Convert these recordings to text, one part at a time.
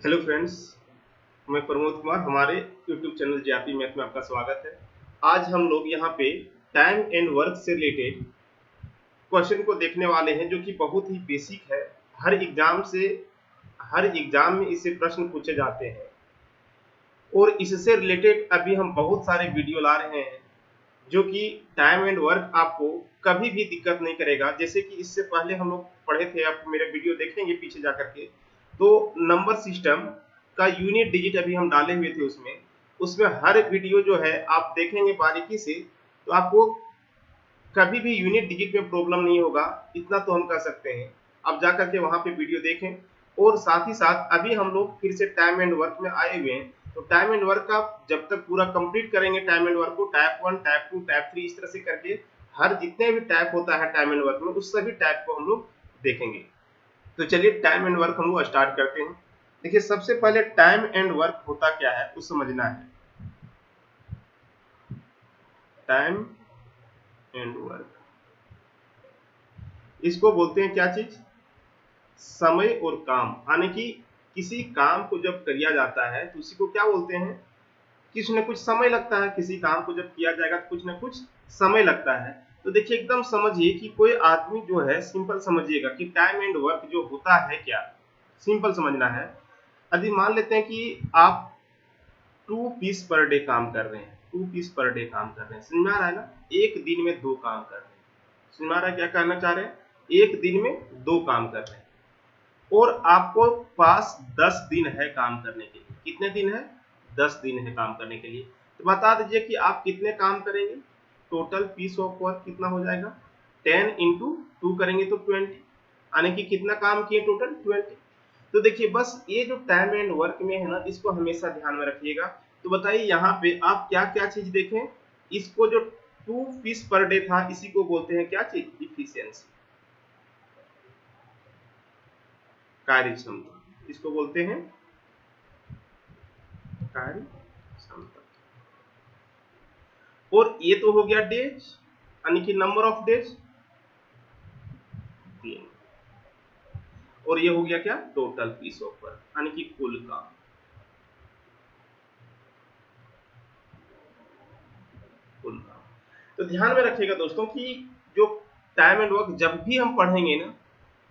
Hello friends, मैं प्रमोद कुमार। हमारे YouTube channel GRP math में आपका स्वागत है। आज हम लोग यहाँ पे टाइम एंड वर्क से रिलेटेड क्वेश्चन को देखने वाले हैं, जो कि बहुत ही बेसिक है। हर एग्जाम में इससे प्रश्न पूछे जाते हैं और इससे रिलेटेड अभी हम बहुत सारे वीडियो ला रहे हैं, जो कि टाइम एंड वर्क आपको कभी भी दिक्कत नहीं करेगा। जैसे कि इससे पहले हम लोग पढ़े थे, आप मेरे वीडियो देखेंगे पीछे जा करके, तो नंबर सिस्टम का यूनिट डिजिट अभी हम डाले हुए थे। उसमें हर वीडियो जो है आप देखेंगे बारीकी से, तो आपको कभी भी यूनिट डिजिट में प्रॉब्लम नहीं होगा, इतना तो हम कह सकते हैं। अब जा करके वहां पे वीडियो देखें। और साथ ही साथ अभी हम लोग फिर से टाइम एंड वर्क में आए हुए हैं, तो टाइम एंड वर्क का जब तक पूरा कंप्लीट करेंगे टाइम एंड वर्क को, टाइप 1, टाइप 2, टाइप 3 इस तरह से करके हर जितने भी टाइप होता है टाइम एंड वर्क में, उस सभी टाइप को हम लोग देखेंगे। तो चलिए टाइम एंड वर्क हम लोग स्टार्ट करते हैं। देखिए, सबसे पहले टाइम एंड वर्क होता क्या है वो समझना है। टाइम एंड वर्क, इसको बोलते हैं क्या चीज? समय और काम। यानी कि किसी काम को जब किया जाता है तो उसी को क्या बोलते हैं? कुछ न कुछ समय लगता है। किसी काम को जब किया जाएगा तो कुछ न कुछ समय लगता है। तो देखिए, एकदम समझिए कि कोई आदमी जो है, सिंपल समझिएगा कि टाइम एंड वर्क जो होता है क्या, सिंपल समझना है। यदि मान लेते हैं कि आप 2 पीस पर डे काम कर रहे हैं, 2 पीस पर डे काम कर रहे हैं, समझ में आ रहा है ना? एक दिन में 2 काम कर रहे हैं। समझ में आ रहा है क्या कहना चाह रहे हैं? एक दिन में 2 काम कर रहे हैं और आपको पास 10 दिन है काम करने के लिए। कितने दिन है? 10 दिन है काम करने के लिए। तो बता दीजिए कि आप कितने काम करेंगे। टोटल पीस ऑफ वर्क कितना हो जाएगा? 10 इंटू 2 करेंगे तो 20, यानी कि कितना काम किए टोटल? 20। तो देखिए, बस ये जो टाइम एंड वर्क में है ना, इसको हमेशा ध्यान में रखिएगा। तो बताइए यहाँ पे आप क्या क्या चीज देखें। इसको जो 2 पीस पर डे था, इसी को बोलते हैं क्या चीज? इफिशियंसी, कार्य क्षमता। इसको बोलते हैं कार्य क्षमता। और ये तो हो गया डेज, यानी कि नंबर ऑफ डेज 3। और ये हो गया क्या? टोटल पीस ऑफ वर्क, यानी कि कुल काम। कुल काम। तो ध्यान में रखिएगा दोस्तों कि जो टाइम एंड वर्क जब भी हम पढ़ेंगे ना,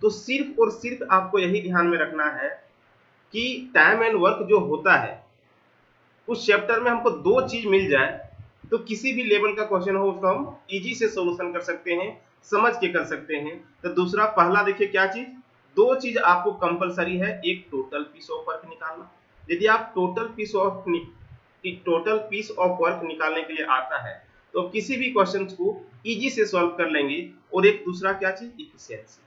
तो सिर्फ और सिर्फ आपको यही ध्यान में रखना है कि टाइम एंड वर्क जो होता है, उस चैप्टर में हमको 2 चीज मिल जाए तो किसी भी लेवल का क्वेश्चन हो उसको हम इजी से सोल्यूशन कर सकते हैं, समझ के कर सकते हैं। तो दूसरा, पहला देखिए क्या चीज, 2 चीज आपको कंपलसरी है। एक, टोटल पीस ऑफ वर्क निकालना। यदि आप टोटल पीस ऑफ वर्क निकालने के लिए आता है तो किसी भी क्वेश्चन को इजी से सॉल्व कर लेंगे। और एक दूसरा क्या चीज? इफिशियंसी।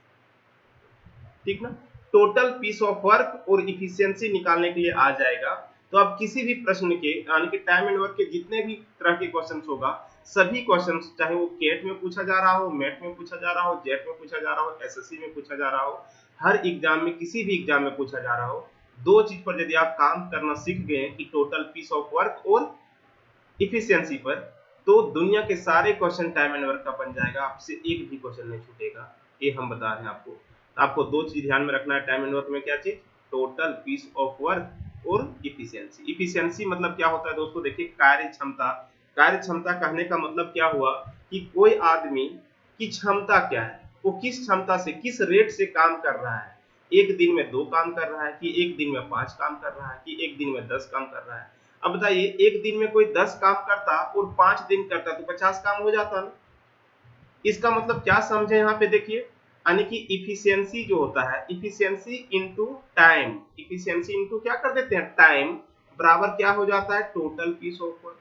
ठीक ना? टोटल पीस ऑफ वर्क और इफिशियंसी निकालने के लिए आ जाएगा तो आप किसी भी प्रश्न के, यानी कि टाइम एंड वर्क के जितने भी तरह के क्वेश्चंस होगा, सभी क्वेश्चंस, चाहे वो केट में पूछा जा रहा हो, मेट में पूछा जा रहा हो, जेट में पूछा जा रहा हो, एसएससी में पूछा जा रहा हो, हर एग्जाम में, किसी भी एग्जाम में पूछा जा रहा हो, 2 चीज पर यदि आप काम करना सीख गए कि टोटल पीस ऑफ वर्क और इफिशियंसी पर, तो दुनिया के सारे क्वेश्चन टाइम एंड वर्क का बन जाएगा। आपसे एक भी क्वेश्चन नहीं छूटेगा, ये हम बता रहे हैं आपको। आपको 2 चीज ध्यान में रखना है टाइम एंड वर्क में। क्या चीज? टोटल पीस ऑफ वर्क और इफिशियंसी। इफिशियंसी मतलब क्या होता है दोस्तों? देखिए, कार्य क्षमता। कार्य क्षमता कहने का मतलब क्या हुआ कि कोई आदमी की क्षमता क्या है, वो किस क्षमता से, किस रेट से काम कर रहा है। एक दिन में 2 काम कर रहा है, कि एक दिन में 5 काम कर रहा है, कि एक दिन में 10 काम कर रहा है। अब बताइए, एक दिन में कोई 10 काम करता और 5 दिन करता तो 50 काम हो जाता ना। इसका मतलब क्या समझे यहाँ पे? देखिए, यानी कि इफिशियंसी जो होता है, efficiency into time, efficiency into क्या कर देते हैं? टाइम, बराबर क्या हो जाता है? टोटल पीस ऑफ वर्क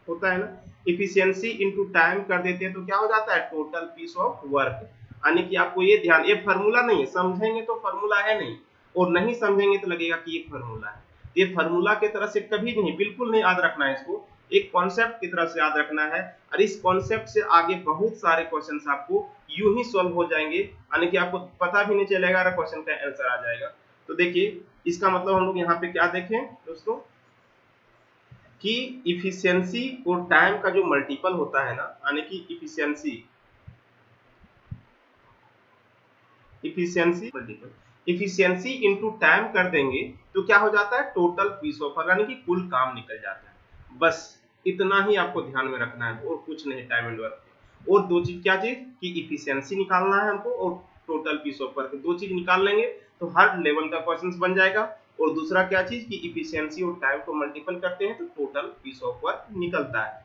होता है ना। इफिशियंसी इनटू टाइम कर देते हैं तो क्या हो जाता है? Total piece of work. यानी कि आपको ये ध्यान, ये फार्मूला नहीं है, समझेंगे तो फार्मूला है नहीं, और नहीं समझेंगे तो लगेगा कि ये फार्मूला है। ये फार्मूला की तरह से कभी नहीं, बिल्कुल नहीं याद रखना है इसको। एक कॉन्सेप्ट की तरह से याद रखना है, और इस कॉन्सेप्ट से आगे बहुत सारे क्वेश्चंस आपको यूं ही सॉल्व हो जाएंगे, यानी कि आपको पता भी नहीं चलेगा, क्वेश्चन का आंसर आ जाएगा। तो देखिए, इसका मतलब हम लोग यहाँ पे क्या देखें दोस्तों कि इफिशियंसी और टाइम का जो मल्टीपल होता है ना, यानी कि efficiency multiple, efficiency into time कर देंगे तो क्या हो जाता है, टोटल पीस ऑफ वर्क, यानी कि कुल काम निकल जाता है। बस इतना ही आपको ध्यान में रखना है और कुछ नहीं टाइम एंड वर्क। और दो चीज, क्या चीज कि इफिशियंसी निकालना है हमको और टोटल पीस ऑफ वर्क, दो चीज निकाल लेंगे तो हर लेवल का क्वेश्चन बन जाएगा। और दूसरा क्या चीज कि इफिशियंसी और टाइम को मल्टीपल करते हैं तो टोटल पीस ऑफ वर्क निकलता है।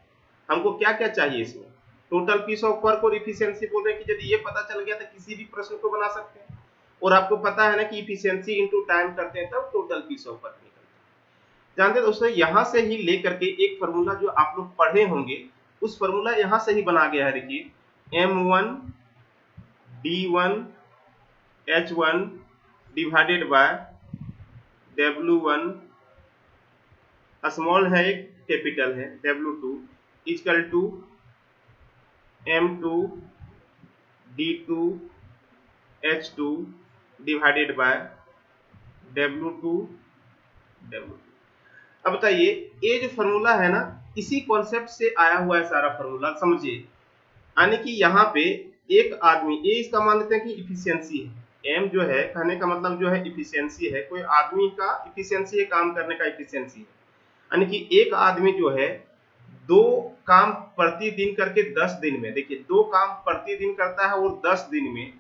हमको क्या क्या चाहिए इसमें, टोटल पीस ऑफ वर्क और इफिशियंसी बोल रहे हैं कि यदि ये पता चल गया तो किसी भी प्रश्न को बना सकते हैं। और आपको पता है ना कि इफिशियंसी इनटू टाइम करते हैं तब टोटल पीस ऑफ वर्क निकलता है। जानते हैं दोस्तों, यहां से ही लेकर के एक फार्मूला जो आप लोग पढ़े होंगे उस फार्मूला यहां से ही बना गया है। देखिए M1 D1 H1 divided by W1 small है एक कैपिटल है W2 equal to M2 D2 H2 divided by W2 W2। अब बताइए ये जो फॉर्मूला है ना, इसी कॉन्सेप्ट से आया हुआ है सारा फॉर्मूला, समझिए। यानी कि यहाँ पे एक आदमी, ये इसका मान लेते हैं कि इफिशियंसी है, एम जो है कहने का मतलब जो है इफिशियंसी है, कोई आदमी का इफिशियंसी है, काम करने का इफिशियंसी है। यानी कि एक आदमी जो है 2 काम प्रतिदिन करके 10 दिन में, देखिए 2 काम प्रतिदिन करता है और 10 दिन में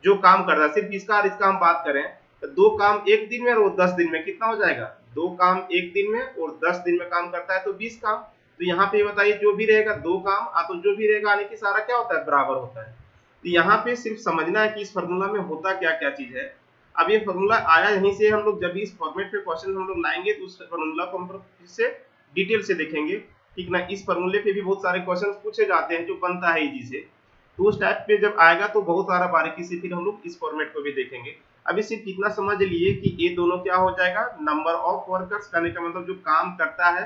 जो काम कर रहा है, सिर्फ इसका और इसका हम बात करें तो 2 काम एक दिन में और 10 दिन में कितना हो जाएगा, 2 काम एक दिन में और 10 दिन में काम करता है तो 20 काम। तो यहाँ पे बताइए जो भी रहेगा 2 काम तो जो भी रहेगा, यानी कि सारा क्या होता है, बराबर होता है। तो यहाँ पे सिर्फ समझना है कि इस फॉर्मूला में होता क्या क्या चीज है। अब ये फॉर्मूला आया यहीं से, हम लोग जब इस फॉर्मेट पे क्वेश्चन हम लोग लाएंगे तो उस फॉर्मूला को हम लोग फिर से डिटेल से देखेंगे, ठीक ना। इस फॉर्मूले पे भी बहुत सारे क्वेश्चन पूछे जाते हैं जो बनता है इजी से, तो उस टाइप पे जब आएगा तो बहुत सारा बारीकी से फिर हम लोग इस फॉर्मेट को भी देखेंगे। अभी सिर्फ इतना समझ लिए कि ये दोनों क्या हो जाएगा, नंबर ऑफ वर्कर्स, कहने का मतलब जो काम करता है,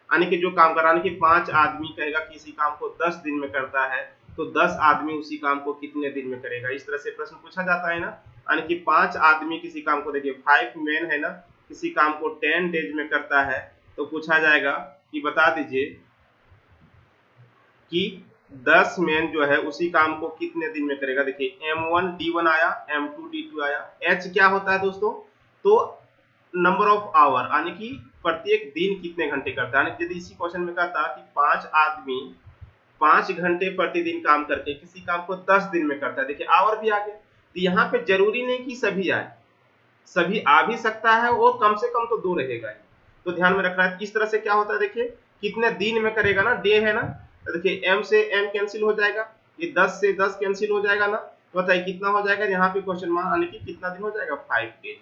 यानी कि जो काम कराने की 5 आदमी कहेगा किसी काम को 10 दिन में करता है तो 10 आदमी उसी काम को कितने दिन में करेगा, इस तरह से प्रश्न पूछा जाता है ना। यानी कि 5 आदमी किसी काम को, देखिए 5 मैन है ना, किसी काम को 10 डेज में करता है तो पूछा जाएगा कि बता दीजिए कि 10 मैन जो है उसी काम को कितने दिन में करेगा। देखिए M1 D1 आया, M2 D2 आया, H क्या होता है दोस्तों, तो नंबर ऑफ आवर, यानी कि प्रत्येक दिन कितने घंटे करता है। यदि इसी क्वेश्चन में कहता कि 5 आदमी 5 घंटे प्रतिदिन काम करके किसी काम को 10 दिन में करता है, देखिए आवर भी आ गया। तो यहाँ पे जरूरी नहीं कि सभी आए, सभी आ भी सकता है और कम से कम तो 2 रहेगा, तो ध्यान में रखना है। इस तरह से क्या होता है, देखिए कितने दिन में करेगा ना, डे है ना, तो देखिए m से m कैंसिल हो जाएगा, ये 10 से 10 कैंसिल हो जाएगा ना, तो बताइए कितना हो जाएगा, यहाँ पे क्वेश्चन मार्क आने की कितना दिन हो जाएगा, 5 डेज,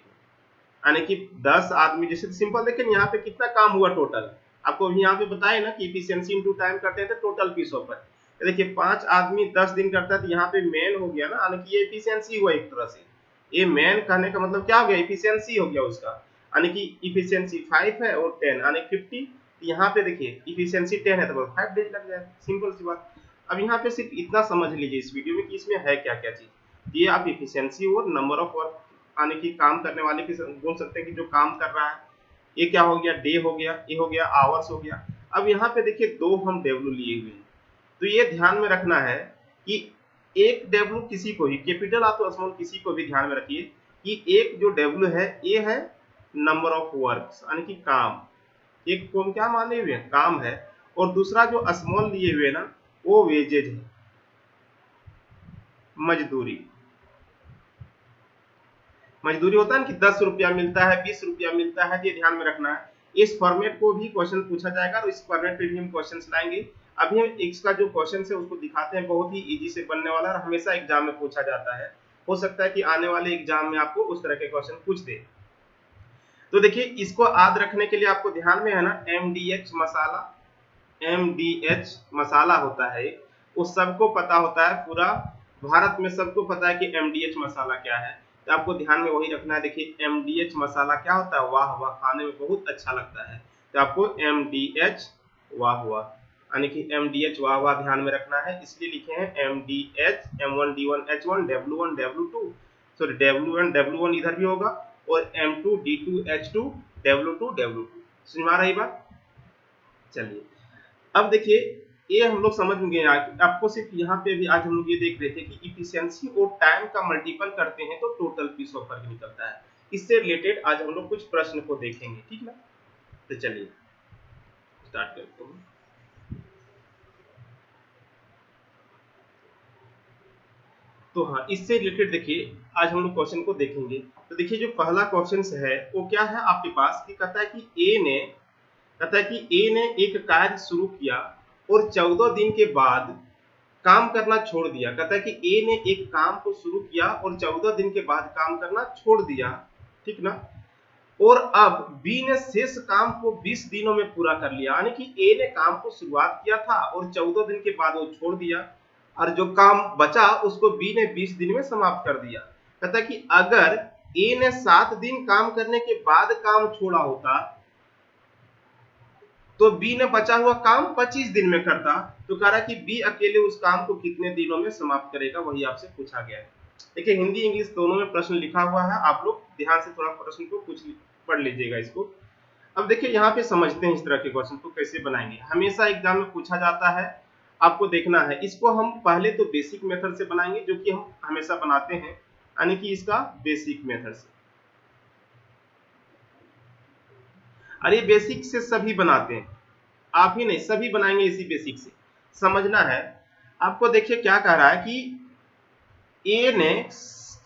यानी कि 10 आदमी, जैसे सिंपल देखिए यहाँ पे कितना काम हुआ टोटल, आपको अभी यहाँ पे बताए ना कि इफिशियंसी इनटू टाइम करते हैं तो टोटल पीस ऑफ वर्क। देखिए 5 आदमी 10 दिन करता है तो यहाँ पे मैन हो गया ना, यानी कि ये इफिशियंसी हुआ एक तरह से, ये मैन कहने का मतलब क्या हो गया, इफिशियंसी हो गया उसका, यानी कि इफिशियंसी 5 है और 10 यानी 50। यहाँ पे देखिए इफिशियंसी 10 है तो 5 डेज लग जाएगा, सिंपल सी बात। अब यहाँ पे सिर्फ इतना समझ लीजिए इस वीडियो में कि इसमें है क्या क्या चीज, ये आप इफिशियंसी और नंबर ऑफ वर्क, यानी कि काम करने वाले की बोल सकते हैं कि जो काम कर रहा है, ये क्या हो गया, डे हो गया, ये हो गया आवर्स हो गया। अब यहाँ पे देखिए 2 हम डब्ल्यू लिए हुए हैं, तो ये ध्यान में रखना है कि एक डब्ल्यू किसी को भी, कैपिटल आप तो स्मॉल किसी को भी ध्यान में रखिए कि एक जो डब्ल्यू है ये है नंबर ऑफ वर्क्स, यानी कि काम, एक को हम क्या माने हुए हैं, काम है, और दूसरा जो स्मॉल लिए हुए ना वो वेजेज है, मजदूरी। मजदूरी होता है ना कि 10 रुपया मिलता है, 20 रुपया मिलता है, ये ध्यान में रखना है। इस फॉर्मेट को भी क्वेश्चन पूछा जाएगा और इस फॉर्मेट पे भी हम क्वेश्चंस लाएंगे। अभी हम इसका जो क्वेश्चन है उसको दिखाते हैं, बहुत ही इजी से बनने वाला और हमेशा एग्जाम में पूछा जाता है, हो सकता है कि आने वाले एग्जाम में आपको उस तरह के क्वेश्चन पूछ दे। तो देखिए इसको याद रखने के लिए आपको ध्यान में है ना MDH मसाला, MDH मसाला होता है, उस सबको पता होता है, पूरा भारत में सबको पता है कि MDH मसाला क्या है, तो आपको ध्यान में वही रखना है। देखिए MDH मसाला क्या होता है, वाह वाह, खाने में बहुत अच्छा लगता है, तो आपको MDH वाह वाह, यानी कि MDH वाह वाह ध्यान में रखना है, इसलिए लिखे हैं MDH, M1 D1 H1 W1 W2, sorry W1 W1 इधर भी होगा और M2 D2 H2 W2 W2, समझ में आ रही बात। चलिए अब देखिए ये हम लोग समझ गए, आपको सिर्फ यहाँ पे भी आज हम लोग ये देख रहे थे कि इफिशियंसी और टाइम का मल्टीपल करते हैं तो टोटल पीस ऑफ वर्क निकलता है। इससे रिलेटेड आज हम लोग कुछ प्रश्न को देखेंगे, ठीक ना। तो चलिए स्टार्ट करते हैं। तो हाँ, इससे रिलेटेड देखिए आज हम लोग क्वेश्चन को देखेंगे। तो देखिए जो पहला क्वेश्चन है वो क्या है आपके पास कि कहता है कि ए ने एक कार्य शुरू किया और 14 दिन के बाद काम करना छोड़ दिया। कहता है कि ए ने एक काम को शुरू किया और 14 दिन के बाद काम करना छोड़ दिया, ठीक ना। और अब बी ने शेष काम को 20 दिनों में पूरा कर लिया, यानी कि ए ने काम को शुरुआत किया था और 14 दिन के बाद वो छोड़ दिया, और जो काम बचा उसको बी ने 20 दिन में समाप्त कर दिया। कहता है कि अगर ए ने 7 दिन काम करने के बाद काम छोड़ा होता तो बी ने बचा हुआ काम 25 दिन में करता। तो कह रहा कि बी अकेले उस काम को कितने दिनों में समाप्त करेगा, वही आपसे पूछा गया है। देखिए हिंदी इंग्लिश दोनों में प्रश्न लिखा हुआ है, आप लोग ध्यान से थोड़ा प्रश्न को कुछ पढ़ लीजिएगा इसको। अब देखिए यहाँ पे समझते हैं इस तरह के क्वेश्चन को कैसे बनाएंगे। हमेशा एग्जाम में पूछा जाता है, आपको देखना है। इसको हम पहले तो बेसिक मेथड से बनाएंगे, जो कि हम हमेशा बनाते हैं, यानी कि इसका बेसिक मेथड से। अरे बेसिक से सभी बनाते हैं, आप ही नहीं सभी बनाएंगे इसी बेसिक से। समझना है आपको। देखिए क्या कह रहा है कि ए ने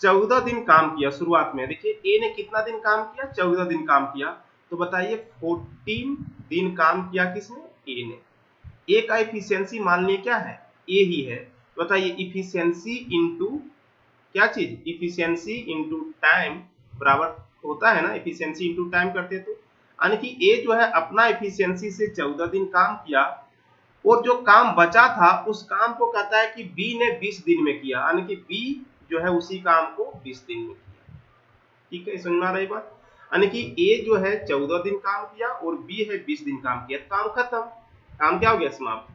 14 दिन काम किया शुरुआत में। देखिए ए ने कितना दिन काम किया, 14 दिन काम किया। तो बताइए 14 दिन काम किया किसने, ए ने। ए का इफिशियंसी मान लिए क्या है, ए ही है। बताइए इफिशियंसी इंटू क्या चीज, इफिशियंसी इंटू टाइम बराबर होता है ना, इफिशियंसी इंटू टाइम करते तो, यानी कि ए जो है अपना इफिशियंसी से 14 दिन काम किया और जो काम बचा था उस काम को कहता है कि बी ने 20 दिन में किया, यानी कि बी जो है उसी काम को 20 दिन में किया। ठीक है, समझ में आ रही बात। यानी कि ए जो है 14 दिन काम किया और बी है 20 दिन काम किया, काम खत्म, काम क्या हो गया, समाप्त।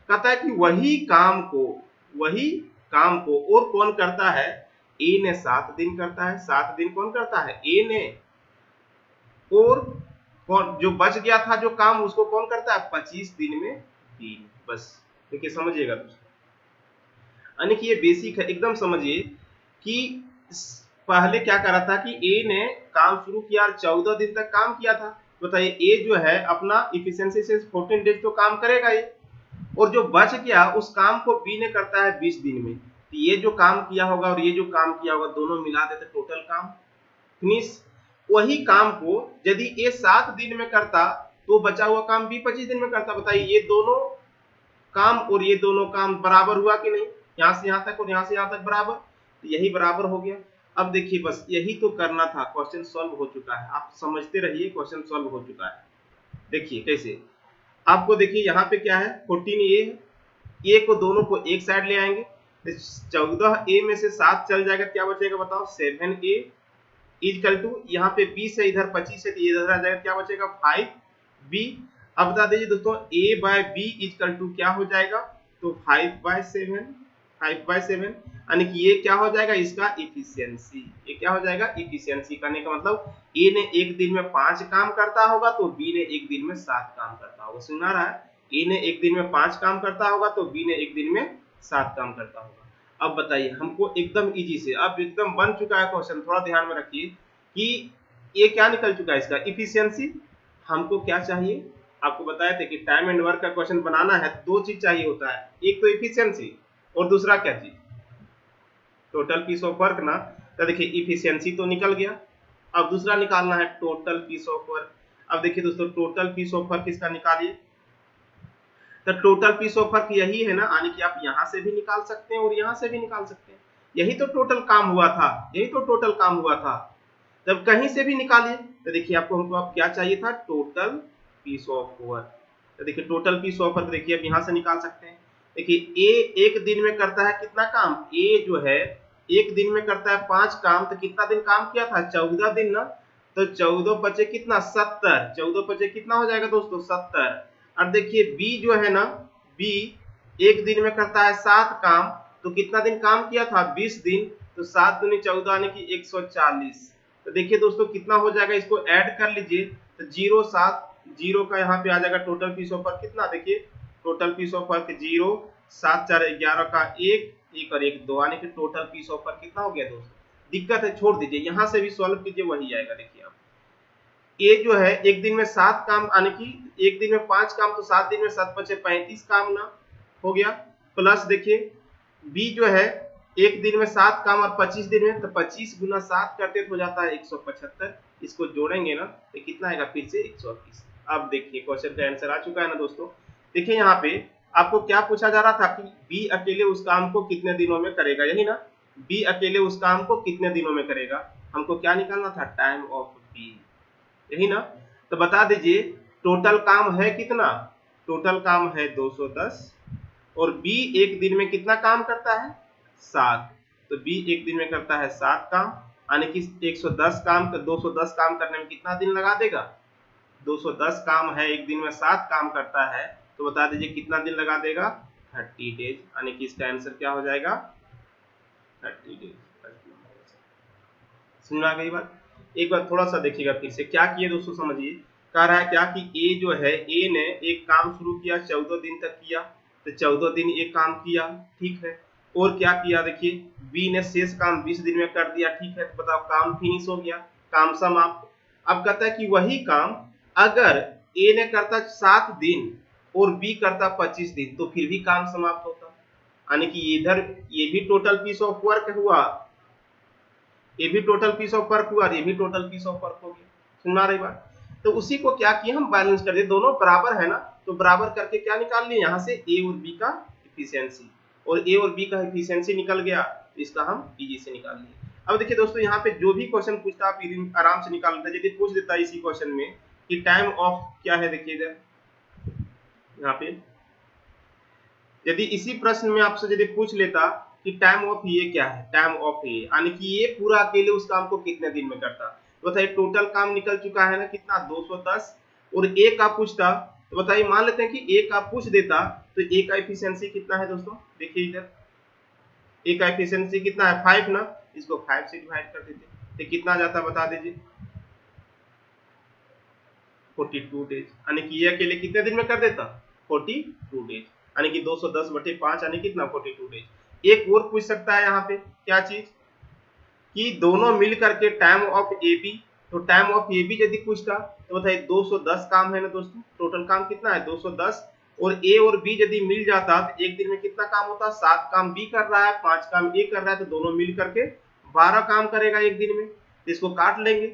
कहता है कि वही काम को और कौन करता है, ए ने 7 दिन करता है। 7 दिन कौन करता है, ए ने। और कौन जो बच गया था जो काम उसको कौन करता है, 25 दिन में बी। बस देखिए समझिएगा दोस्तों, यानी कि ये बेसिक है, एकदम समझिए कि पहले क्या कर रहा था कि ए ने काम शुरू किया और 14 दिन तक काम किया था। बताइए ए जो है अपना इफिशियंसी से 14 डेज तो काम करेगा ये, और जो बच गया उस काम को बी ने करता है 20 दिन में। तो ये जो काम किया होगा और ये जो काम किया होगा दोनों मिला देते टोटल काम फिनिश। वही काम को यदि ए 7 दिन में करता तो बचा हुआ काम बी 25 दिन में करता। बताइए ये दोनों काम और ये दोनों काम बराबर हुआ कि नहीं, यहां से यहां तक और यहां से यहां तक बराबर, तो यही बराबर हो गया। अब देखिए बस यही तो करना था, क्वेश्चन सॉल्व हो चुका है, आप समझते रहिए, क्वेश्चन सॉल्व हो चुका है। देखिए कैसे, आपको देखिए यहाँ पे क्या है 14 ए है, ए को दोनों को एक साइड ले आएंगे, 14 ए में से 7 चल जाएगा, क्या बचेगा बताओ, 7 ए इक्वल टू यहाँ पे 20 है, इधर 25 है, तो इधर आ जाएगा, क्या बचेगा 5 बी। अब बता दीजिए दोस्तों a by B equal to क्या हो जाएगा, तो 5/7 यानी कि ये क्या हो जाएगा, इसका इफिशियंसी। ये क्या हो जाएगा, इफिशियंसी। करने का मतलब a ने एक दिन में 5 काम करता होगा तो b ने एक दिन में 7 काम करता होगा। सुना रहा है, a ने एक दिन में 5 काम करता होगा तो b ने एक दिन में 7 काम करता होगा। अब बताइए हमको एकदम इजी से, अब एकदम बन चुका है क्वेश्चन, थोड़ा ध्यान में रखिए कि ये क्या निकल चुका है, इसका इफिशियंसी। हमको क्या चाहिए, आपको बताया था कि टाइम एंड वर्क का क्वेश्चन बनाना है, 2 चीज चाहिए होता है, एक तो इफिशियंसी और दूसरा क्या चीज, टोटल पीस ऑफ वर्क ना। तो देखिए इफिशियंसी तो निकल गया, अब दूसरा निकालना है टोटल पीस ऑफ वर्क। अब देखिए दोस्तों टोटल पीस ऑफ वर्क इसका निकालिए, तो टोटल पीस ऑफ वर्क यही है ना, यानी कि आप यहां से भी निकाल सकते हैं और यहां से भी निकाल सकते हैं, यही तो टोटल काम हुआ था, यही तो टोटल काम हुआ था। तब कहीं से भी निकालिए। तो देखिए हमको अब क्या चाहिए था, टोटल पीस ऑफ वर्क। तो देखिए टोटल पीस ऑफ वर्क देखिए अब यहां से निकाल सकते हैं। देखिए ए एक दिन में करता है कितना काम, ए जो है एक दिन में करता है 5 काम, तो कितना दिन काम किया था, 14 दिन ना। तो 14 बचे कितना, 70, 14 बचे कितना हो जाएगा दोस्तों, 70। और देखिए बी जो है ना, बी एक दिन में करता है 7 काम, तो कितना दिन काम किया था, 20 दिन। तो 7 दूनी 14 यानी कि 140। तो देखिए दोस्तों कितना हो जाएगा, इसको ऐड कर लीजिए, तो 0 7 0 का यहाँ पे आ जाएगा टोटल पीस ऑफ वर्क कितना, देखिए टोटल पीस ऑफ वर्क 0 7 4 11 का 1 1 और 1 2, यानी कि टोटल पीस ऑफ वर्क कितना हो गया दोस्तों, दिक्कत है छोड़ दीजिए, यहां से भी सॉल्व कीजिए वही आएगा। देखिए आप ए जो है एक दिन में 7 काम, यानी कि एक दिन में 5 काम, तो 7 दिन में 7 बचे 35 काम ना हो गया। प्लस देखिए बी जो है एक दिन में 7 काम और 25 दिन में, तो 25 गुना 7 करते तो हो जाता है 175। इसको जोड़ेंगे ना तो कितना आएगा फिर से 180। अब देखिए क्वेश्चन का आंसर आ चुका है ना दोस्तों। देखिए यहाँ पे आपको क्या पूछा जा रहा था कि बी अकेले उस काम को कितने दिनों में करेगा, यही ना, बी अकेले उस काम को कितने दिनों में करेगा। हमको क्या निकालना था, टाइम ऑफ बी, यही ना। तो बता दीजिए टोटल काम है कितना, टोटल काम है 210 और बी एक दिन में कितना काम करता है 7। तो बी एक दिन में करता है 7 काम, यानी कि 110 काम, 210 काम करने में कितना दिन लगा देगा, 210 काम है एक दिन में 7 काम करता है, तो बता दीजिए कितना दिन लगा देगा 30 डेज, यानी कि इसका आंसर क्या हो जाएगा 30 डेज। समझ आ गई बात। एक बार थोड़ा सा देखिएगा फिर से क्या किए दोस्तों, समझिए। कह रहा है क्या कि ए जो है, ए ने एक काम शुरू किया 14 दिन तक किया, तो 14 दिन एक काम किया, ठीक है। और क्या किया देखिए, बी ने शेष काम 20 दिन में कर दिया, ठीक है। तो बताओ काम फिनिश हो गया, काम समाप्त। अब कहता है कि वही काम अगर ए ने करता 7 दिन और बी करता 25 दिन, तो फिर भी काम समाप्त होता, यानी कि इधर ये भी टोटल पीस ऑफ वर्क हुआ, ये भी टोटल पीस ऑफ वर्क हुआ और ये भी टोटल पीस ऑफ वर्क हो गया। सुना रही बात। तो उसी को क्या किया हम बैलेंस कर दिए, दोनों बराबर है ना, तो बराबर करके क्या निकाल लिए यहाँ से ए और बी का इफिशियंसी, और ए और बी का इफिशियंसी निकल गया, तो इसका हम इजी से निकाल लिए। अब देखिए दोस्तों यहाँ पे जो भी क्वेश्चन पूछता आप आराम से निकाल लेते, यदि पूछ देता है इसी क्वेश्चन में कि टाइम ऑफ क्या है, देखिए इधर यहाँ पे यदि इसी प्रश्न में आपसे यदि पूछ लेता कि टाइम ऑफ ये क्या है, टाइम ऑफ ये, यानी कि ये पूरा अकेले उस काम को कितने दिन में करता, तो बताइए टोटल काम निकल चुका है ना कितना 210, और ए का पूछता, तो बताइए मान लेते हैं कि ए का पूछ देता, तो ए का एफिशिएंसी कितना है दोस्तों, देखिए इधर ए का एफिशिएंसी कितना है 5 ना, इसको 5 से डिवाइड कर देते तो कितना जाता बता दीजिए 42 डेज, यानी कि ये अकेले कितने दिन में कर देता 42 डेज, यानी कि 210/5 यानी कितना 42 डेज। एक और पूछ सकता है यहाँ पे क्या चीज कि दोनों मिल करके टाइम ऑफ ए बी, तो टाइम ऑफ ए बी यदि पूछता तो बताइए 210 काम है ना दोस्तों, टोटल काम कितना है 210, और ए और बी यदि मिल जाता तो एक दिन में कितना काम होता, 7 काम बी कर रहा है 5 काम ए कर रहा है, तो दोनों मिल करके 12 काम करेगा एक दिन में। तो इसको काट लेंगे,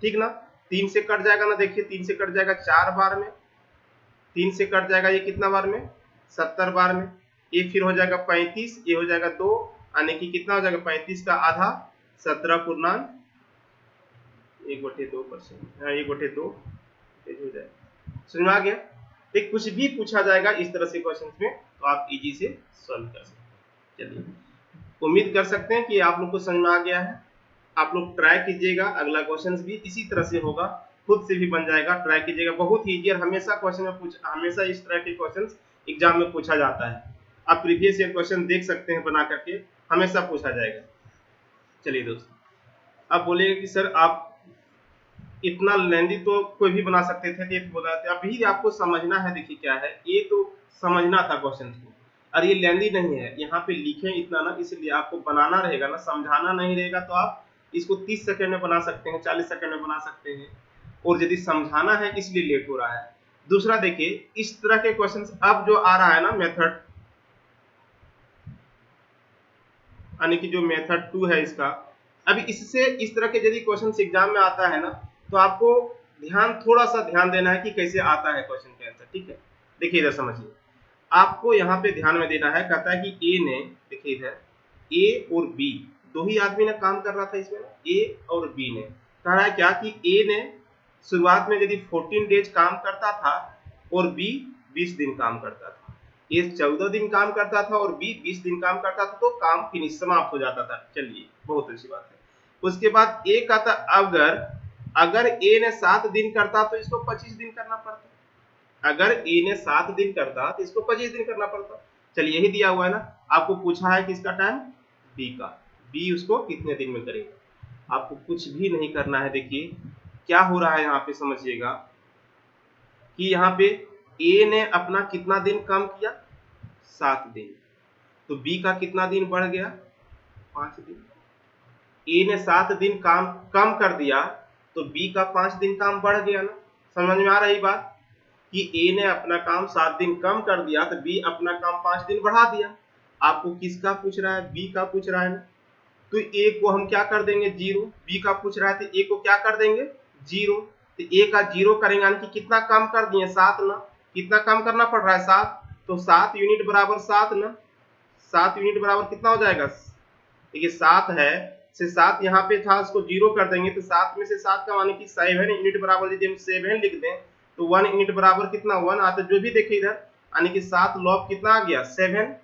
ठीक ना, 3 से कट जाएगा ना, देखिए 3 से कट जाएगा 4 बार में, 3 से कट जाएगा ये कितना बार में 70 बार में, ये फिर हो जाएगा 35, ये हो जाएगा 2, यानी कि कितना हो जाएगा 35 का आधा 17 1/2%, 1/2 हो जाएगा। समझ में आ गया। एक कुछ भी पूछा जाएगा इस तरह से क्वेश्चंस में तो आप इजी से सॉल्व कर सकते हैं। चलिए उम्मीद कर सकते हैं कि आप लोग को समझ में आ गया है। आप लोग ट्राई कीजिएगा, अगला क्वेश्चन भी इसी तरह से होगा, खुद से भी बन जाएगा, ट्राई कीजिएगा, बहुत ही इजी। हमेशा क्वेश्चन में हमेशा इस तरह के क्वेश्चन एग्जाम में पूछा जाता है, आप प्रीवियस ईयर क्वेश्चन देख सकते हैं बना करके, हमेशा पूछा जाएगा। चलिए दोस्तों आप बोलेंगे कि सर आप इतना लेंदी तो कोई भी बना सकते थे, ये तो बताते, अभी आपको समझना है। देखिए क्या है, ये तो समझना था क्वेश्चन को, और ये लेंदी नहीं है, यहाँ पे लिखे इतना ना, इसलिए आपको बनाना रहेगा ना, समझाना नहीं रहेगा तो आप इसको 30 सेकंड में बना सकते हैं, 40 सेकंड में बना सकते हैं, और यदि समझाना है इसलिए लेट हो रहा है। दूसरा देखिए इस तरह के क्वेश्चन अब जो आ रहा है ना मेथड, यानी कि जो मेथड 2 है इसका, अभी इससे इस तरह के यदि क्वेश्चन एग्जाम में आता है ना, तो आपको थोड़ा सा ध्यान देना है कि कैसे आता है क्वेश्चन के आंसर, ठीक है। देखिए इधर समझिए, आपको यहाँ पे ध्यान में देना है, कहता है कि ए ने, देखिए इधर ए और बी दो ही आदमी ने काम कर रहा था इसमें, ए और बी ने, कह रहा है क्या कि ए ने शुरुआत में यदि 14 डेज काम करता था और बी 20 दिन काम करता था, ए 14 दिन काम करता था और बी 20 दिन काम करता था, तो काम फिनिश समाप्त हो जाता था। चलिए बहुत अच्छी बात है। उसके बाद ए का था अगर ए ने 7 दिन करता तो इसको 25 दिन करना पड़ता, अगर ए ने 7 दिन करता तो इसको 25 दिन करना पड़ता। चलिए यही दिया हुआ है ना, आपको पूछा है किसका टाइम, बी का, बी उसको कितने दिन में करेगा, आपको कुछ भी नहीं करना है। देखिए क्या हो रहा है यहाँ पे, समझिएगा कि यहाँ पे ए ने अपना कितना दिन कम किया 7 दिन, तो बी का कितना दिन बढ़ गया 5 दिन, ए ने 7 दिन काम कम कर दिया तो बी का 5 दिन काम बढ़ गया ना। समझ में आ रही बात कि ए ने अपना काम 7 दिन कम कर दिया तो बी अपना काम 5 दिन बढ़ा दिया। आपको किसका पूछ रहा है? बी का पूछ रहा है ना। तो ए को हम क्या कर देंगे? 0। बी का पूछ रहा है तो ए को क्या कर देंगे? 0। तो ए का 0 करेंगे यानी कि कितना कम कर दिए? 7 ना। कितना कम करना पड़ रहा है? 7। तो 7 यूनिट बराबर 7 ना। 7 यूनिट बराबर कितना हो जाएगा? देखिए 7 है से 7 यहाँ पे था, उसको 0 कर देंगे तो 7 में से 7 का माने कि 7 यूनिट बराबर, यदि हम 7 लिख दें तो 1 यूनिट बराबर कितना? 1 आता। जो भी देखिए इधर यानी कि 7 लॉग कितना आ गया? 7।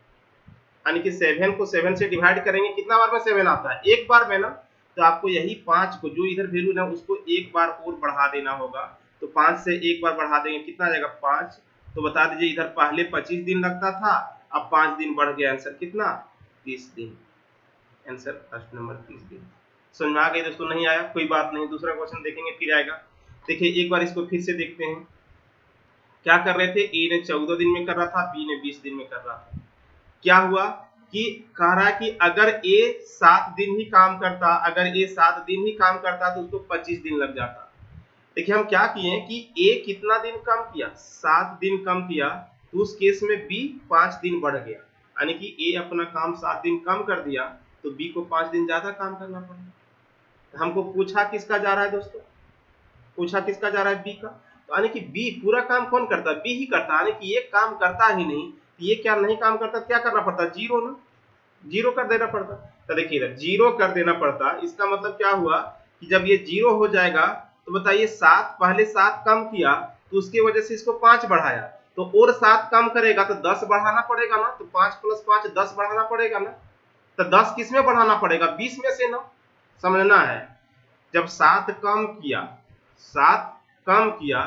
यानी कि 7 को 7 से डिवाइड करेंगे, कितना बार में 7 आता है? एक बार में ना। तो आपको यही 5 को जो इधर वैल्यू है उसको एक बार और बढ़ा देना होगा। तो 5 से एक बार बढ़ा देंगे, कितना आ जाएगा? 5। तो बता दीजिए इधर पहले 25 दिन लगता था, अब 5 दिन बढ़ गया। आंसर कितना? 30 दिन। आंसर फर्स्ट नंबर 30 दिन। समझ में आ गई दोस्तों? नहीं आया कोई बात नहीं, दूसरा क्वेश्चन देखेंगे फिर आएगा। देखिए एक बार इसको फिर से देखते हैं। क्या कर रहे थे? ए ने 14 दिन में कर रहा था, बी ने 20 दिन में कर रहा था। क्या हुआ कि कह रहा है कि अगर ए 7 दिन ही काम करता, अगर ए 7 दिन ही काम करता तो उसको 25 दिन लग जाता। देखिए हम क्या किए कि ए कितना दिन कम किया? 7 दिन कम किया। तो उस केस में बी 5 दिन बढ़ गया, यानी कि ए अपना काम 7 दिन कम कर दिया तो बी को 5 दिन ज्यादा काम करना पड़ा। हमको पूछा किसका जा रहा है दोस्तों? पूछा किसका जा रहा है? बी का। तो यानी कि बी पूरा काम कौन करता है? बी ही करता है। यानी कि ये काम करता ही नहीं, ये क्या नहीं काम करता? क्या करना पड़ता? 0 ना। 0 कर देना पड़ता। तो देखिए इधर 0 कर देना पड़ता। इसका मतलब क्या हुआ कि जब ये 0 हो जाएगा तो बताइए 7 पहले 7 कम किया तो उसकी वजह से इसको 5 बढ़ाया, तो और 7 कम करेगा तो 10 बढ़ाना पड़ेगा ना। तो 5 + 5 10 बढ़ाना पड़ेगा ना। तो 10 किस में बढ़ाना पड़ेगा? 20 में से ना। समझना है, जब 7 कम किया, 7 कम किया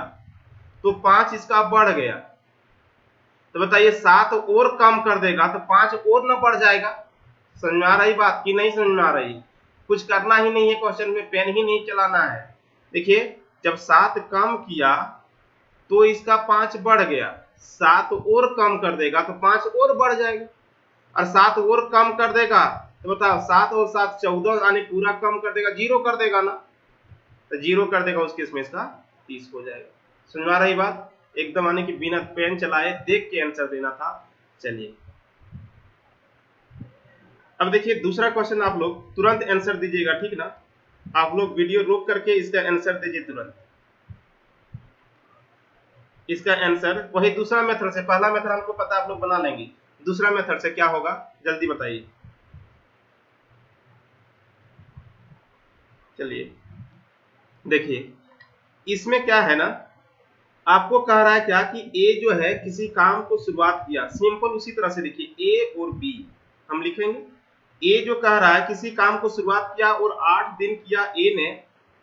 तो 5 इसका बढ़ गया। तो बताइए 7 और कम कर देगा तो 5 और ना बढ़ जाएगा। समझ में आ रही बात कि नहीं समझ में आ रही? कुछ करना ही नहीं है, क्वेश्चन में पेन ही नहीं चलाना है। देखिए जब 7 कम किया तो इसका 5 बढ़ गया, 7 और कम कर देगा तो 5 और बढ़ जाएगा, और 7 और कम कर देगा तो बताओ 7 और 7 14, यानी पूरा कम कर देगा, 0 कर देगा ना। तो 0 कर देगा उस केस में इसका 30 हो जाएगा। समझ में आ रही बात? एकदम आने की बिना पेन चलाए देख के आंसर देना था। चलिए अब देखिए दूसरा क्वेश्चन, आप लोग तुरंत आंसर दीजिएगा, ठीक ना। आप लोग वीडियो रोक करके इसका आंसर दीजिए तुरंत। इसका आंसर वही दूसरा मेथड से, पहला मेथड हमको पता है आप लोग बना लेंगे, दूसरा मेथड से क्या होगा जल्दी बताइए। चलिए देखिए इसमें क्या है ना, आपको कह रहा है क्या कि ए जो है किसी काम को शुरुआत किया, सिंपल उसी तरह से देखिए ए और बी हम लिखेंगे। ए जो कह रहा है किसी काम को शुरुआत किया और 8 दिन किया ए ने,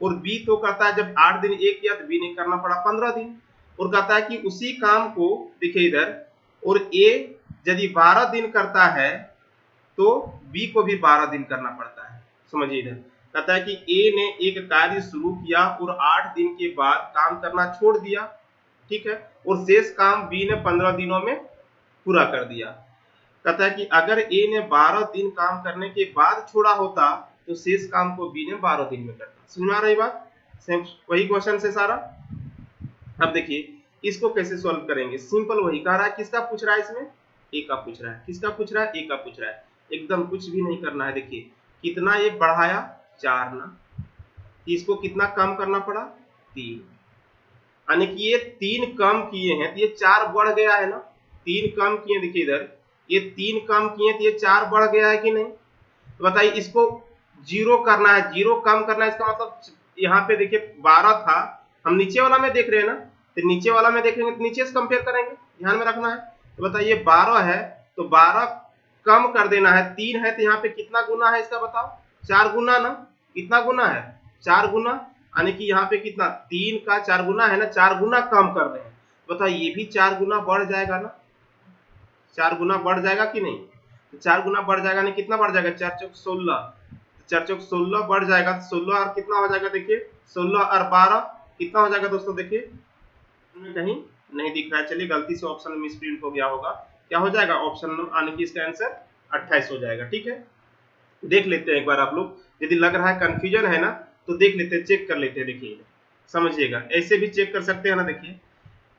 और बी तो कहता है जब 8 दिन ए किया तो बी ने करना पड़ा 15 दिन, और कहता है कि उसी काम को देखिए इधर, और ए यदि 12 दिन करता है तो बी को भी 12 दिन करना पड़ता है। समझिए इधर कहता है कि ए ने एक कार्य शुरू किया और 8 दिन के बाद काम करना छोड़ दिया, ठीक है, और शेष काम बी ने 15 दिनों में पूरा कर दिया। कहता है कि अगर ए ने 12 दिन काम करने के बाद छोड़ा होता तो शेष काम को बी ने 12 दिन में करता। समझ में आ रही बात? सेम वही क्वेश्चन से सारा। अब देखिए इसको कैसे सॉल्व करेंगे, सिंपल वही कह रहा है। किसका पूछ रहा है इसमें? ए का पूछ रहा है। किसका पूछ रहा है? ए का पूछ रहा है। एकदम कुछ भी नहीं करना है। देखिए कितना ये बढ़ाया? 4 ना। इसको कितना कम करना पड़ा? 3, यानी कि ये 3 कम किए हैं तो ये 4 बढ़ गया है ना। 3 कम किए, देखिए इधर ये 3 कम किए तो ये 4 बढ़ गया है कि नहीं? तो बताइए इसको 0 करना है, 0 कम करना है, इसका मतलब यहाँ पे देखिए 12 था, हम नीचे वाला में देख रहे हैं ना, तो नीचे वाला में देखेंगे तो नीचे से कंपेयर करेंगे, ध्यान में रखना है। तो बताइए 12 है तो 12 कम कर देना है, 3 है तो यहाँ पे कितना गुना है इसका बताओ? 4 गुना ना। कितना गुना है? 4 गुना, यानी कि यहाँ पे कितना? 3 का 4 गुना है ना, 4 गुना कम कर रहे हैं। बताइए ये भी 4 गुना बढ़ जाएगा ना, 4 गुना बढ़ जाएगा कि नहीं? तो 4 गुना बढ़ जाएगा, नहीं कितना बढ़ जाएगा? 4 चौक 16, 4 चौक 16 बढ़ जाएगा तो 16 और कितना हो जाएगा? देखिए 16 और 12 कितना हो जाएगा दोस्तों? देखिए कहीं नहीं दिख रहा है, चलिए गलती से ऑप्शन में मिसप्रिंट हो गया होगा। क्या हो जाएगा ऑप्शन, यानी कि इसका आंसर 28 हो जाएगा, ठीक है। देख लेते हैं एक बार आप लोग, यदि लग रहा है कंफ्यूजन है ना तो देख लेते हैं, चेक कर लेते हैं। देखिए समझिएगा, ऐसे भी चेक कर सकते हैं ना। देखिए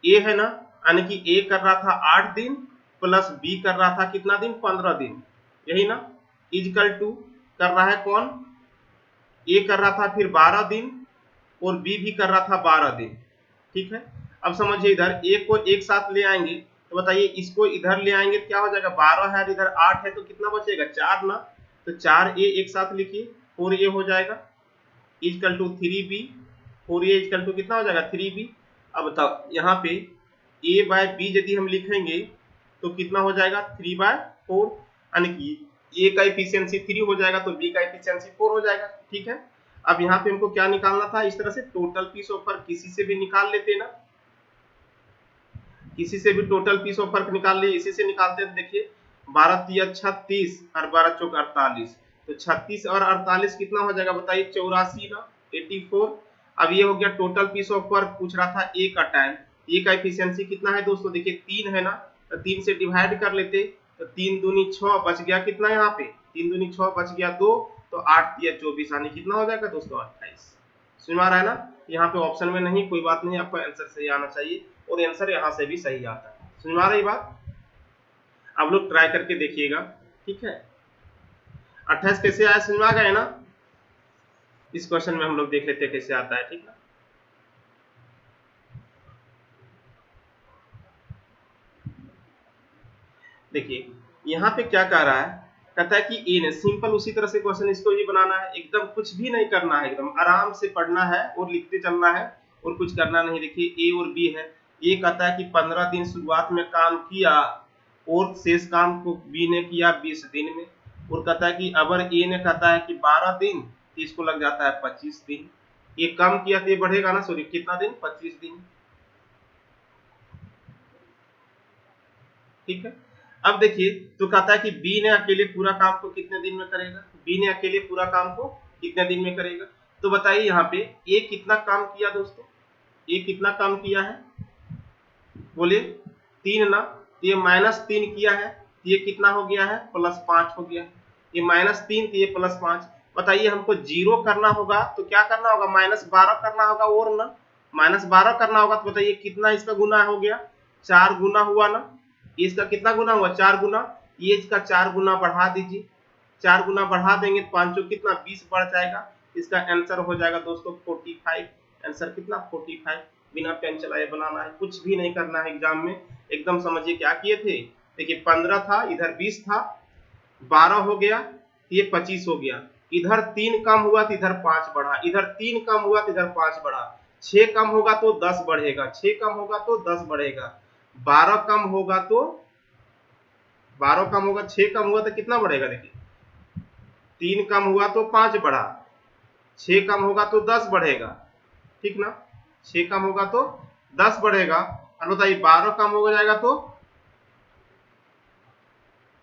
ए है ना, यानी कि ए कर रहा था 8 दिन प्लस बी कर रहा था कितना दिन, 15 दिन, यही ना, इजकल टू कर रहा है कौन, ए कर रहा था फिर 12 दिन और बी भी कर रहा था 12 दिन। ठीक है, अब समझिए इधर ए को एक साथ ले आएंगे तो बताइए इसको इधर ले आएंगे तो क्या हो जाएगा, 12 है इधर 8 है तो कितना बचेगा, 4 ना, तो 4 ए एक साथ लिखिए, 4 ए हो जाएगा equal to 3 B, 4 A equal to कितना हो जाएगा 3 बी। अब बताओ यहाँ पे ए बाय बी यदि हम लिखेंगे तो कितना हो जाएगा 3/4, यानी कि ए का एफिशिएंसी 3 हो जाएगा तो बी का एफिशिएंसी 4 हो जाएगा। ठीक है, अब यहाँ पे हमको क्या निकालना था, इस तरह से टोटल पीस ऑफ वर्क किसी से भी निकाल लेते ना, किसी से भी टोटल पीस ऑफ वर्क निकाल लिए, इसी से निकालते हैं। देखिए 12 तिया 36 और 12 चौक 48, तो 36 और 48 कितना हो जाएगा बताइए, 84 ना, 84। अब ये हो गया टोटल पीस ऑफ वर्क, पूछ रहा था ए का टाइम, ए का एफिशिएंसी कितना है दोस्तों, देखिए 3 है ना, तो 3 से डिवाइड कर लेते, तो 3 दूनी 6 बच गया कितना, यहाँ पे 3 दूनी 6 बच गया 2, तो 8 तिया 24, यानी कितना हो जाएगा दोस्तों 28। समझ आ रहा है ना, यहाँ पे ऑप्शन में नहीं, कोई बात नहीं, आपका आंसर सही आना चाहिए और आंसर यहाँ से भी सही आता है। समझ आ रही बात, आप लोग ट्राई करके देखिएगा। ठीक है, 28 कैसे आया, समझ आ गए ना, इस क्वेश्चन में हम लोग देख लेते हैं कैसे आता है। ठीक है, देखिए यहाँ पे क्या कह रहा है, कहता है कि ए ने, सिंपल उसी तरह से क्वेश्चन इसको भी बनाना है, एकदम कुछ भी नहीं करना है, एकदम आराम से पढ़ना है और लिखते चलना है और कुछ करना नहीं। देखिए ए और बी है, ये कहता है कि 15 दिन शुरुआत में काम किया और शेष काम को बी ने किया 20 दिन में, और कहता है कि अगर ए ने कहता है कि 12 दिन तो इसको लग जाता है 25 दिन, ये कम किया तो ये बढ़ेगा ना, सॉरी कितना दिन, 25 दिन। ठीक है, अब देखिए तो कहता है कि बी ने अकेले पूरा काम को कितने दिन में करेगा, बी ने अकेले पूरा काम को कितने दिन में करेगा, तो बताइए यहाँ पे ए कितना काम किया दोस्तों, ए कितना काम किया है, बोलिए 3 ना, तो ये -3 किया है, तो ये कितना हो गया है, +5 हो गया, ये -3 तो ये +5। बताइए हमको 0 करना होगा तो क्या करना होगा, -12 करना होगा, और ना -12 करना होगा, तो बताइए कितना इसका गुना हो गया, 4 गुना हुआ ना, इसका कितना गुना हुआ, 4 गुना, ये इसका 4 गुना बढ़ा दीजिए, 4 गुना बढ़ा देंगे तो 5 कितना 20 बढ़ जाएगा, इसका आंसर हो जाएगा दोस्तों 45। आंसर कितना 45, बिना पेन चलाए बनाना है, कुछ भी नहीं करना है एग्जाम में, एकदम समझिए क्या किए थे। देखिए 15 था, इधर 20 था, 12 हो गया, ये 25 हो गया, इधर 3 कम हुआ तो इधर 5 बढ़ा, इधर 3 कम हुआ तो इधर 5 बढ़ा, 6 कम होगा तो 10 बढ़ेगा, 6 कम होगा तो 10 बढ़ेगा, 12 कम होगा तो 12 कम होगा, 6 कम हुआ तो कितना बढ़ेगा, देखिए 3 कम हुआ तो 5 बढ़ा, 6 कम होगा तो 10 बढ़ेगा, ठीक ना, 6 कम होगा तो 10 बढ़ेगा, और बताइए 12 कम हो जाएगा तो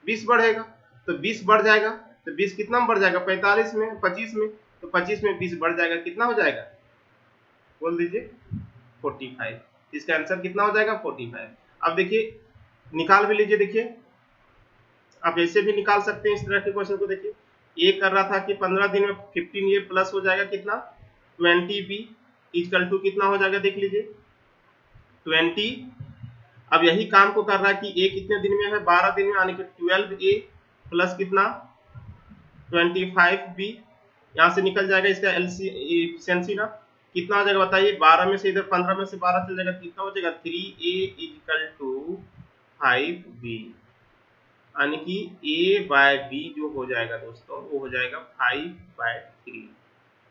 20 बढ़ेगा, तो 20 बढ़ जाएगा, तो 20 कितना में बढ़ जाएगा, 45 में, 25 में, तो 25 में 20 बढ़ जाएगा, कितना हो जाएगा, बोल दीजिए 45, इसका आंसर कितना हो जाएगा 45। अब देखिए निकाल भी लीजिए, देखिए आप ऐसे भी निकाल सकते हैं इस तरह के क्वेश्चन को। देखिए ए कर रहा था कि 15 दिन में 15 ये प्लस हो जाएगा कितना 20 बी इक्वल टू कितना हो जाएगा, देख लीजिए 20। अब यही काम को कर रहा है कि ए कितने दिन में है, 12 दिन में, यानी कि 12 ए प्लस कितना 25 बी, यहाँ से निकल जाएगा इसका एफिशिएंसी ना, कितना हो जाएगा बताइए, 12 में से इधर 15 में से 12 चल जाएगा, कितना हो जाएगा 3a इक्वल टू 5b, यानी कि a बाय b जो हो जाएगा दोस्तों वो हो जाएगा 5/3,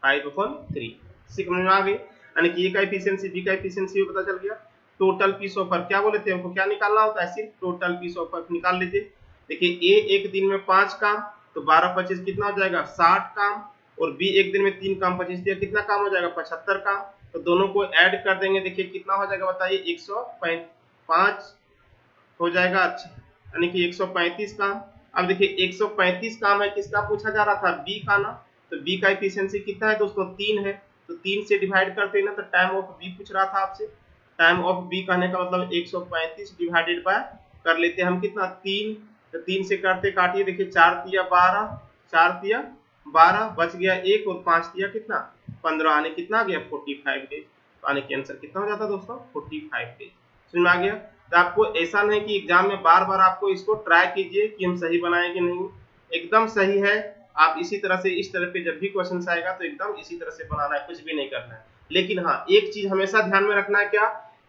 5/3। समझ में आ गई, यानी कि a का एफिशिएंसी b का एफिशिएंसी पता चल गया। टोटल पीस ऑफ वर्क क्या बोले थे हमको, क्या निकालना होता है, सिर्फ टोटल पीस ऑफ वर्क निकाल लीजिए। देखिए a एक दिन में 5 काम, तो 12-25 कितना हो जाएगा 60 काम, और b एक दिन में 3 काम 25 दिया, कितना काम हो जाएगा 75 काम, तो दोनों को ऐड कर देंगे, देखिए कितना हो जाएगा बताइए 105 हो जाएगा, अच्छा यानी कि 135 काम। अब देखिए 135 काम है, किसका पूछा जा रहा था, बी का ना, तो बी का एफिशिएंसी कितना है दोस्तों 3 है, तो 3 से डिवाइड करते हैं ना, तो टाइम ऑफ बी पूछ रहा था आपसे, टाइम ऑफ बी कहने का मतलब 135 डिवाइडेड बाय कर लेते हैं हम कितना 3, तो 3 से करते काटिए, देखिए 4 तिया 12, 4 तिया 12, बच गया 1 और 5 तिया कितना 15, आने कितना आ गया 45 डेज। तो आने के आंसर कितना हो जाता है दोस्तों 45 डेज। समझ में आ गया। तो आपको ऐसा नहीं कि एग्जाम में बार बार आपको इसको ट्राई कीजिए कि हम सही बनाए कि नहीं, एकदम सही है। आप इसी तरह से इस तरह पे जब भी क्वेश्चन आएगा तो एकदम इसी तरह से बनाना है, कुछ भी नहीं करना है। लेकिन हाँ एक चीज हमेशा ध्यान में रखना है क्या,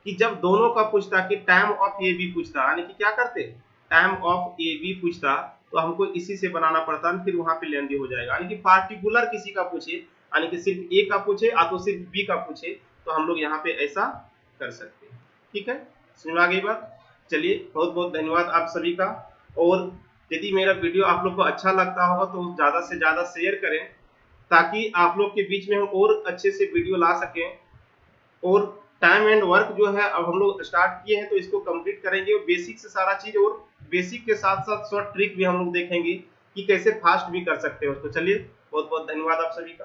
कि जब दोनों का पूछता कि टाइम ऑफ ए बी पूछता, यानी कि क्या करते टाइम ऑफ ए बी पूछता तो हमको इसी से बनाना पड़ता है, फिर वहां पे लेंदी हो जाएगा। यानी कि पार्टिकुलर किसी का पूछे, यानी कि सिर्फ ए का पूछे या तो सिर्फ बी का पूछे, तो हम लोग यहाँ पे ऐसा कर सकते हैं। ठीक है, समझ में आ गई बात। चलिए बहुत बहुत धन्यवाद आप सभी का। और यदि मेरा वीडियो आप लोग को अच्छा लगता होगा तो ज्यादा से ज्यादा शेयर करें, ताकि आप लोग के बीच में हम और अच्छे से वीडियो ला सकें। और टाइम एंड वर्क जो है अब हम लोग स्टार्ट किए हैं तो इसको कंप्लीट करेंगे, और बेसिक से सारा चीज, और बेसिक के साथ साथ शॉर्ट ट्रिक भी हम लोग देखेंगे कि कैसे फास्ट भी कर सकते हैं उसको। चलिए बहुत बहुत धन्यवाद आप सभी का।